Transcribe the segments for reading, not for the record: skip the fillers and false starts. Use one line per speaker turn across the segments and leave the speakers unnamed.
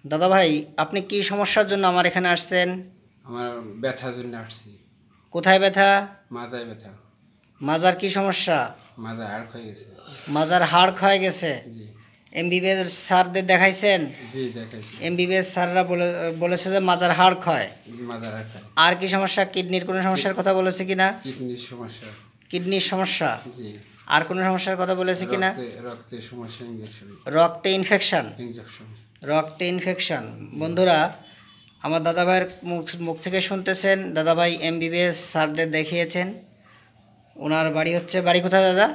দাদা ভাই, আপনি কি সমস্যার জন্য আমার এখানে আসছেন?
আমার ব্যথার জন্য আসছি।
কোথায় ব্যথা?
মাজায় ব্যথা।
মাজার কি সমস্যা?
মাজায় হাড় ক্ষয়ে গেছে।
মাজার হাড় ক্ষয়ে গেছে।
জি
এমবিবিএস স্যারদের দেখাইছেন?
জি দেখাইছি।
এমবিবিএস স্যাররা বলেছে যে মাজার হাড় ক্ষয়।
মাজার হাড় ক্ষয়।
আর কি সমস্যা? কিডনির কোনো সমস্যার কথা বলেছে কিনা?
কিডনির সমস্যা।
কিডনির সমস্যা।
জি।
আর কোনো সমস্যার কথা বলেছে কিনা?
রক্তের সমস্যা, ইনজেকশন।
রক্তে ইনফেকশন। রক্তে ইনফেকশন। বন্ধুরা, আমার দাদাভাইয়ের মুখ থেকে শুনতেছেন, দাদাভাই এমবিবিএস স্যারদের দেখিয়েছেন। ওনার বাড়ি কোথায় দাদা?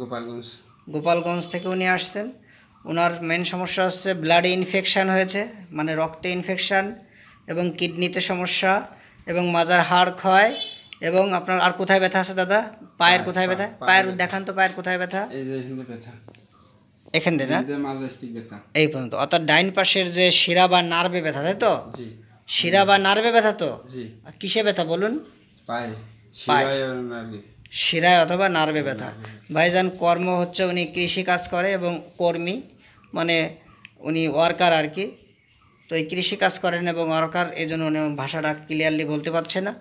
গোপালগঞ্জ।
গোপালগঞ্জ থেকে উনি আসছেন। ওনার মেন সমস্যা হচ্ছে ব্লাডে ইনফেকশান হয়েছে, মানে রক্তে ইনফেকশান, এবং কিডনিতে সমস্যা, এবং মাজার হাড় ক্ষয়, এবং আপনার আর কোথায় ব্যথা আছে দাদা? পায়ের কোথায় ব্যথা? পায়ের দেখান তো, পায়ের কোথায় ব্যথা? এখান দিয়ে না, এই পর্যন্ত। অর্থাৎ ডাইন পাশের যে শিরা বা নার্ভে ব্যথা, তাই তো? শিরা বা নার্ভে ব্যথা তো? কিসে ব্যথা বলুন? শিরায় অথবা নার্ভে ব্যথা। ভাইজান কর্ম হচ্ছে উনি কৃষি কাজ করে এবং কর্মী, মানে উনি ওয়ার্কার আর কি। তো এই কৃষি কাজ করেন এবং ওয়ার্কার, এই জন্য উনি ভাষাটা ক্লিয়ারলি বলতে পারছে না।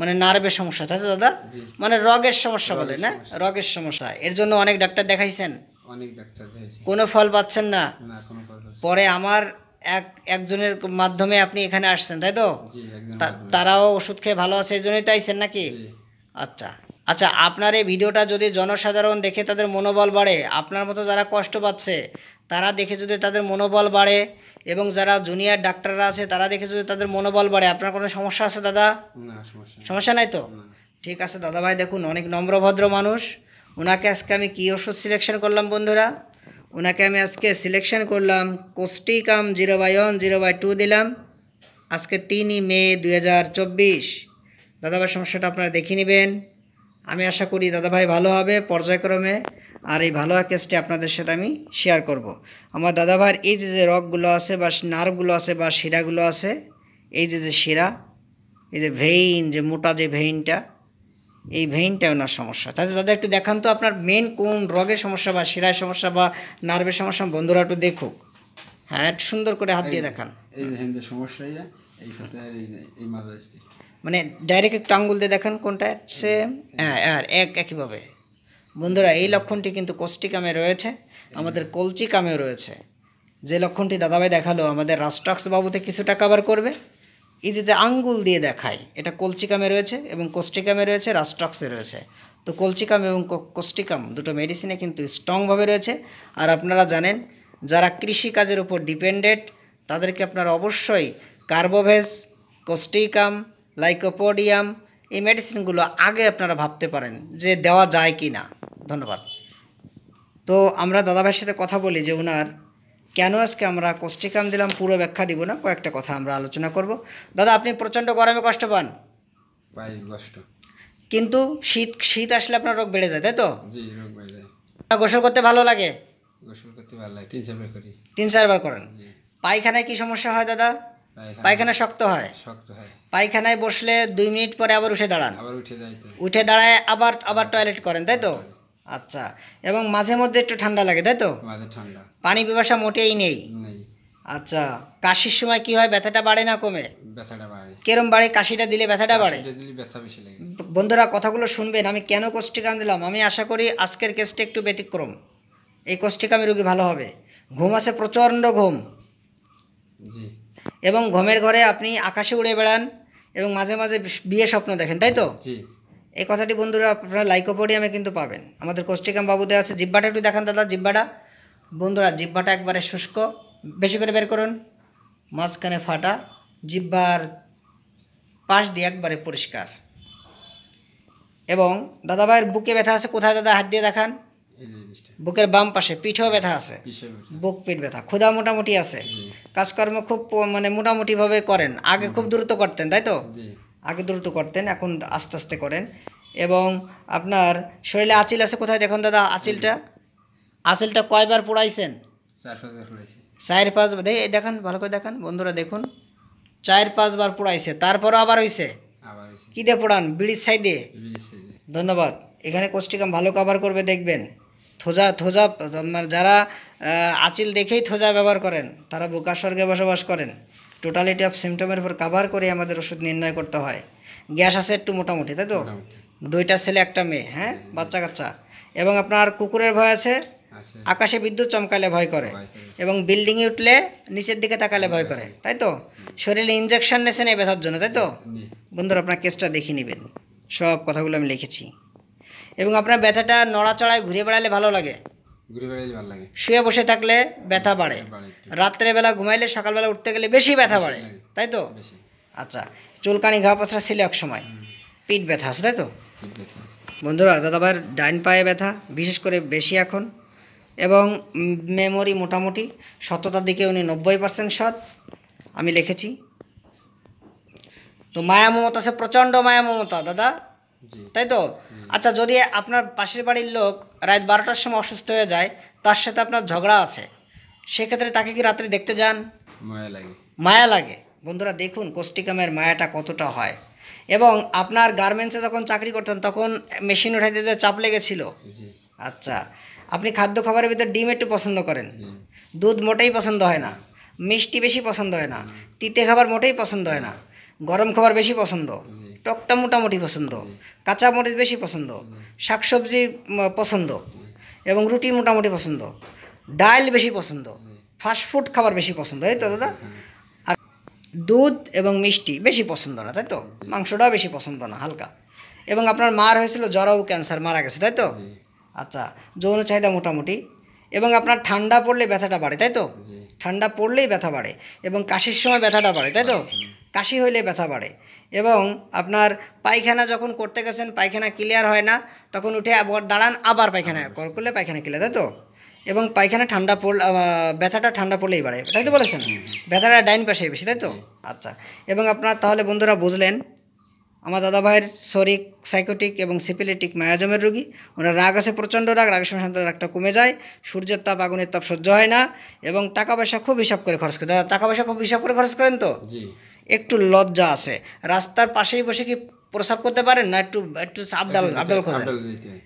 মানে নার্ভের সমস্যা, তাই তো দাদা? মানে রগের সমস্যা বলে না, রগের সমস্যা। এর জন্য অনেক ডাক্তার দেখাইছেন, কোনো ফল পাচ্ছেন না। পরে আমার একজনের মাধ্যমে আপনি এখানে আসছেন, তাই তো? তারাও ওষুধ খেয়ে ভালো আছে, এই জন্যই তো আইছেন নাকি? আচ্ছা আচ্ছা, আপনার এই ভিডিওটা যদি জনসাধারণ দেখে তাদের মনোবল বাড়ে, আপনার মতো যারা কষ্ট পাচ্ছে তারা দেখে যদি তাদের মনোবল বাড়ে, এবং যারা জুনিয়র ডাক্তাররা আছে তারা দেখে যদি তাদের মনোবল বাড়ে, আপনার কোনো সমস্যা আছে দাদা? সমস্যা নাই তো? ঠিক আছে দাদা ভাই, দেখুন অনেক নম্রভদ্র মানুষ। ওনাকে আজকে আমি কী ওষুধ সিলেকশন করলাম বন্ধুরা? ওনাকে আমি আজকে সিলেকশন করলাম কোস্টিকাম 0/1 0/2 দিলাম। আজকে 3 মে 2024। দাদাভাই সমস্যাটা আপনারা দেখে নেবেন। আমি আশা করি দাদাভাই ভালো হবে পর্যায়ক্রমে, আর এই ভালো কেসটি আপনাদের সাথে আমি শেয়ার করব। আমার দাদাভাইয়ের এই যে রগগুলো আছে বা নার্ভগুলো আছে বা শিরাগুলো আছে, এই যে শিরা, এই যে ভেইন, যে মোটা যে ভেইনটা, এই ভেইনটা ওনার সমস্যা। তাহলে দাদা একটু দেখান তো আপনার মেন কোন রগের সমস্যা বা শিরার সমস্যা বা নার্ভের সমস্যা, বন্ধুরা একটু দেখুক। হ্যাঁ, একটু সুন্দর করে হাত দিয়ে দেখান।
সমস্যা
মানে ডাইরেক্ট একটু আঙ্গুল দিয়ে দেখান কোনটা। সেম, হ্যাঁ, আর একইভাবে। বন্ধুরা, এই লক্ষণটি কিন্তু কোস্টিকামে রয়েছে, আমাদের কলচিকামেও রয়েছে। যে লক্ষণটি দাদাভাই দেখালো আমাদের রাস্টক্স বাবুতে কিছুটা কভার করবে। এই যে আঙ্গুল দিয়ে দেখায়, এটা কলচিকামে রয়েছে এবং কোস্টিকামে রয়েছে, রাস্টক্সে রয়েছে। তো কলচিকাম এবং কোস্টিকাম দুটো মেডিসিনে কিন্তু স্ট্রংভাবে রয়েছে। আর আপনারা জানেন, যারা কৃষিকাজের উপর ডিপেন্ডেন্ট তাদেরকে আপনারা অবশ্যই কার্বোভেজ, কোস্টিকাম, লাইকোপোডিয়াম, এই মেডিসিনগুলো আগে আপনারা ভাবতে পারেন যে দেওয়া যায় কি না। ধন্যবাদ। তো আমরা দাদাভাইয়ের সাথে কথা বলি যে ওনার কেন আজকে আমরা কোস্টিকাম দিলাম, পুরো ব্যাখ্যা দিব না, কয়েকটা কথা আমরা আলোচনা করব। দাদা, আপনি প্রচণ্ড গরমে কষ্ট পান? কিন্তু শীত আসলে আপনার রোগ বেড়ে যায়, তাই তো? গোসল করতে ভালো লাগে? 3-4 বার করেন। পায়খানায় কি সমস্যা হয় দাদা? পায়খানা শক্ত হয়। পায়খানায় বসলে 2 মিনিট পরে আবার উঠে দাঁড়ান, উঠে দাঁড়ায় আবার টয়লেট করেন, তাই তো? আচ্ছা, এবং মাঝে মধ্যে একটু ঠান্ডা লাগে, তাই তো? পানি পিপাসা মোটেই নেই। আচ্ছা, কাশির সময় কি হয়? ব্যথাটা বাড়ে না কমে? কেরম বাড়ে? কাশিটা দিলে ব্যথাটা বাড়ে। বন্ধুরা, কথাগুলো শুনবেন। আমি কেন কোস্টিকাম দিলাম, আমি আশা করি আজকের কেসটা একটু ব্যতিক্রম। এই কোস্টিকামে রোগী ভালো হবে। ঘুম আছে, প্রচণ্ড ঘুম, এবং ঘুমের ঘরে আপনি আকাশে উড়ে বেড়ান এবং মাঝে মাঝে বিয়ে স্বপ্ন দেখেন, তাই তো? এই কথাটি বন্ধুরা আপনারা লাইকোপোডিয়ামে কিন্তু পাবেন। আমাদের কোস্টিকাম বাবুতে আছে। জিহ্বাটা একটু দেখান দাদা, জিহ্বাটা। বন্ধুরা, জিহ্বাটা একবারে শুষ্ক, বেশি করে বের করুন, মাঝখানে ফাটা, জিহ্বার পাশ দিয়ে একবারে পরিষ্কার। এবং দাদাভাইয়ের বুকে ব্যথা আছে, কোথায় দাদা? হাত দিয়ে দেখান। বুকের বাম পাশে, পিঠেও ব্যথা আছে, বুক পিঠ ব্যথা। ক্ষুধা মোটামুটি আছে, কাজকর্ম খুব মানে মোটামুটিভাবে করেন। আগে খুব দ্রুত করতেন, তাই তো? আগে দ্রুত করতেন, এখন আস্তে আস্তে করেন। এবং আপনার শরীরে আঁচিল আছে, কোথায় দেখুন দাদা আঁচিলটা কয়বার পোড়াইছেন? 4-5 বার। দেখান, ভালো করে দেখান বন্ধুরা, দেখুন 4-5 বার পোড়াইছে, তারপরও আবার হয়েছে। কী দিয়ে পোড়ান? বিড়ির সাইডে। ধন্যবাদ। এখানে কোস্টিকাম ভালো কভার করবে, দেখবেন। থোজা থোজা মানে যারা আঁচিল দেখেই থোজা ব্যবহার করেন তারা বোকা স্বর্গে বসবাস করেন। টোটালিটি অফ সিমটমের উপর কাভার করে আমাদের ওষুধ নির্ণয় করতে হয়। গ্যাস আছে একটু মোটামুটি, তাই তো?
মোটামুটি।
2টা ছেলে 1টা মেয়ে, হ্যাঁ, বাচ্চা কাচ্চা। এবং আপনার কুকুরের ভয় আছে,
আছে।
আকাশে বিদ্যুৎ চমকালে ভয় করে,
ভয় করে।
এবং বিল্ডিংয়ে উঠলে নিচের দিকে তাকালে ভয় করে, তাই তো? শরীরে ইঞ্জেকশন নেছেন এই ব্যথার জন্য, তাই তো?
নি।
বন্ধুরা আপনার কেসটা দেখে নেবেন, সব কথাগুলো আমি লিখেছি। এবং আপনার ব্যথাটা নড়াচড়ায় ঘুরে বেড়ালে ভালো লাগে,
ঘুরে বেড়াইলে ভালো লাগে।
শুয়ে বসে থাকলে ব্যথা বাড়ে,
বাড়ে একটু।
রাত্রেবেলা ঘুমাইলে সকালবেলা উঠতে গেলে বেশি ব্যথা বাড়ে,
লাগে।
তাই তো?
বেশি।
আচ্ছা, চুলকানি ঘা পচড়া ছিল এক সময়, পিঠ ব্যথা আছে, তাই তো?
ঠিক ব্যথা আছে।
বন্ধুরা দাদাভাইয়ের ডাইন পায়ে ব্যথা বিশেষ করে বেশি এখন, এবং মেমোরি মোটামুটি, সততার দিকে উনি 90% সৎ, আমি লিখেছি। তো মায়া মমতা আছে, প্রচণ্ড মায়া মমতা দাদা,
জি।
তাই তো? আচ্ছা, যদি আপনার পাশের বাড়ির লোক রাত 12টার সময় অসুস্থ হয়ে যায়, তার সাথে আপনার ঝগড়া আছে, সেক্ষেত্রে তাকে কি রাত্রে দেখতে যান?
মায়া লাগে।
মায়া লাগে। বন্ধুরা দেখুন কোষ্টিকামের মায়াটা কতটা হয়। এবং আপনার গার্মেন্টসে যখন চাকরি করতেন তখন মেশিন উঠাইতে যে চাপ লেগেছিল।
জি।
আচ্ছা, আপনি খাদ্য খাবারের ভিতর ডিম একটু পছন্দ করেন,
জি।
দুধ মোটেই পছন্দ হয় না, মিষ্টি বেশি পছন্দ হয় না, তিতে খাবার মোটেই পছন্দ হয় না, গরম খাবার বেশি পছন্দ,
জি।
টকটা মোটামুটি পছন্দ, কাঁচা মরিচ বেশি পছন্দ, শাকসবজি পছন্দ, এবং রুটি মোটামুটি পছন্দ, ডাল বেশি পছন্দ, ফাস্টফুড খাবার বেশি পছন্দ, এই তো দাদা? আর দুধ এবং মিষ্টি বেশি পছন্দ না, তাই তো? মাংসটাও বেশি পছন্দ না, হালকা। এবং আপনার মার হয়েছিল জরায়ু ক্যান্সার, মারা গেছে, তাই তো?
জি।
আচ্ছা, যৌন চাহিদা মোটামুটি। এবং আপনার ঠান্ডা পড়লে ব্যথাটা বাড়ে, তাই তো?
জি।
ঠান্ডা পড়লেই ব্যথা বাড়ে, এবং কাশির সময় ব্যথাটা বাড়ে, তাই তো? কাশি হইলে ব্যথা বাড়ে। এবং আপনার পায়খানা যখন করতে গেছেন পায়খানা ক্লিয়ার হয় না, তখন উঠে আবার দাঁড়ান, আবার পায়খানা করলে পায়খানা ক্লিয়ার, তাই তো? এবং পায়খানা ঠান্ডা পড়লে ব্যথাটা ঠান্ডা পড়লেই বাড়ে, তাই তো বলেছেন? ব্যথাটা ডাইন পাশে বেশি, তাই তো? আচ্ছা, এবং আপনার তাহলে বন্ধুরা বুঝলেন আমার দাদাভাইয়ের সরিক, সাইকোটিক এবং সিপিলিটিক মায়াজমের রোগী। ওনার রাগ আছে, প্রচণ্ড রাগ, রাগের সময় শান্ত, রাগটা কমে যায়, সূর্যের তাপ আগুনের তাপ সহ্য হয় না, এবং টাকা পয়সা খুব হিসাব করে খরচ করে। দাদা টাকা পয়সা খুব হিসাব করে খরচ করেন তো?
জি।
একটু লজ্জা আছে। রাস্তার পাশেই বসে কি প্রসাব করতে পারেন না? একটু একটু আবডাল আবডাল করেন।
আবডাল দিতে হয়।